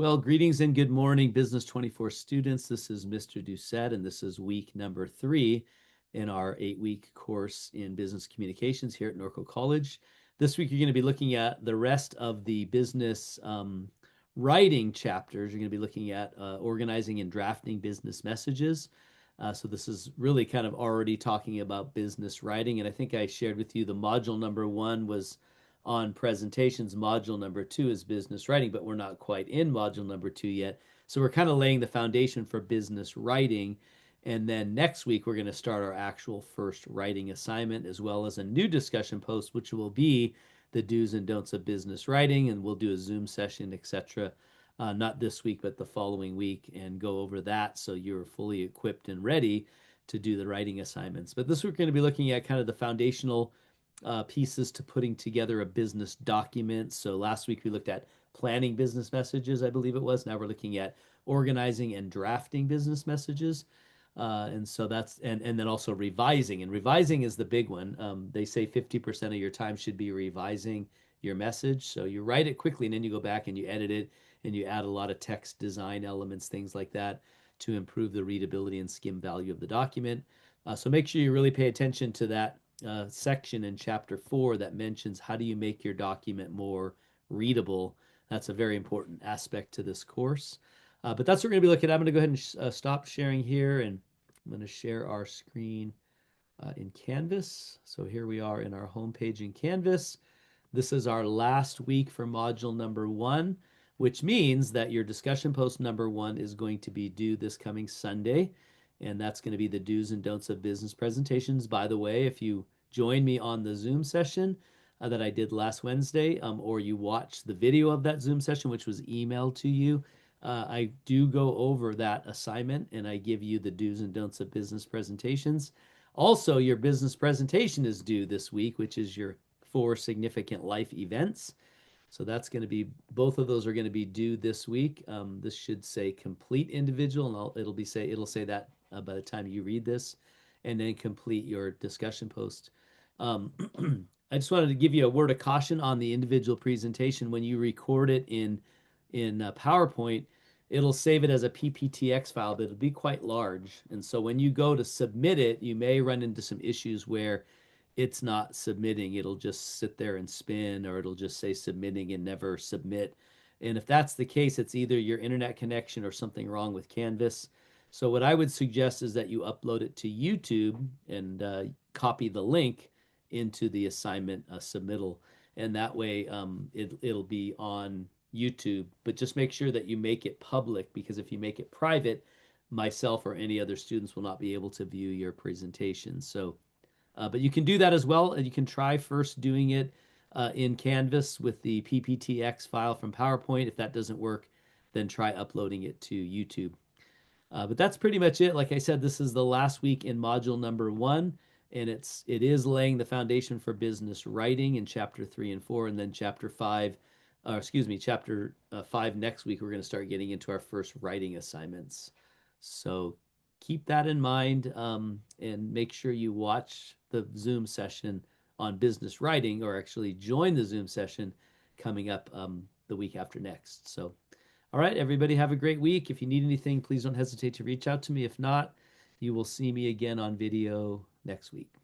Well, greetings and good morning, Business 24 students. This is Mr. Doucette, and this is week number 3 in our 8-week course in business communications here at Norco College. This week, you're going to be looking at the rest of the business writing chapters. You're going to be looking at organizing and drafting business messages. So this is really kind of already talking about business writing. And I think I shared with you the module number 1 was on presentations. Module number 2 is business writing, but we're not quite in module number 2 yet. So we're kind of laying the foundation for business writing. And then next week, we're going to start our actual first writing assignment, as well as a new discussion post, which will be the do's and don'ts of business writing. And we'll do a Zoom session, etc. Not this week, but the following week, and go over that so you're fully equipped and ready to do the writing assignments. But this week, we're going to be looking at kind of the foundational pieces to putting together a business document. So last week we looked at planning business messages, I believe it was. Now we're looking at organizing and drafting business messages. And so that's, and then also revising. And revising is the big one. They say 50% of your time should be revising your message. So you write it quickly and then you go back and you edit it and you add a lot of text design elements, things like that, to improve the readability and skim value of the document. So make sure you really pay attention to that section in chapter 4 that mentions how do you make your document more readable. That's a very important aspect to this course. But that's what we're going to be looking at. I'm going to go ahead and stop sharing here, and I'm going to share our screen in Canvas. So here we are in our home page in Canvas. This is our last week for module number 1, which means that your discussion post number 1 is going to be due this coming Sunday. And that's going to be the do's and don'ts of business presentations. By the way, if you join me on the Zoom session that I did last Wednesday, or you watch the video of that Zoom session, which was emailed to you, I do go over that assignment and I give you the do's and don'ts of business presentations. Also, your business presentation is due this week, which is your 4 significant life events. So that's going to be, both of those are going to be due this week. This should say complete individual, and it'll say that by the time you read this, and then complete your discussion post. I just wanted to give you a word of caution on the individual presentation. When you record it in PowerPoint, it'll save it as a PPTX file, but it'll be quite large. And so when you go to submit it, you may run into some issues where it's not submitting. It'll just sit there and spin, or it'll just say submitting and never submit. And if that's the case, it's either your internet connection or something wrong with Canvas. So what I would suggest is that you upload it to YouTube and copy the link into the assignment submittal. And that way it'll be on YouTube. But just make sure that you make it public, because if you make it private, myself or any other students will not be able to view your presentation. So but you can do that as well, and you can try first doing it in Canvas with the PPTX file from PowerPoint. If that doesn't work, then try uploading it to YouTube. But that's pretty much it. Like I said, this is the last week in module number 1, and it is laying the foundation for business writing in chapter 3 and 4, and then chapter 5 next week, we're going to start getting into our first writing assignments. So keep that in mind, and make sure you watch the Zoom session on business writing, or actually join the Zoom session coming up the week after next. So, all right, everybody, have a great week. If you need anything, please don't hesitate to reach out to me. If not, you will see me again on video next week.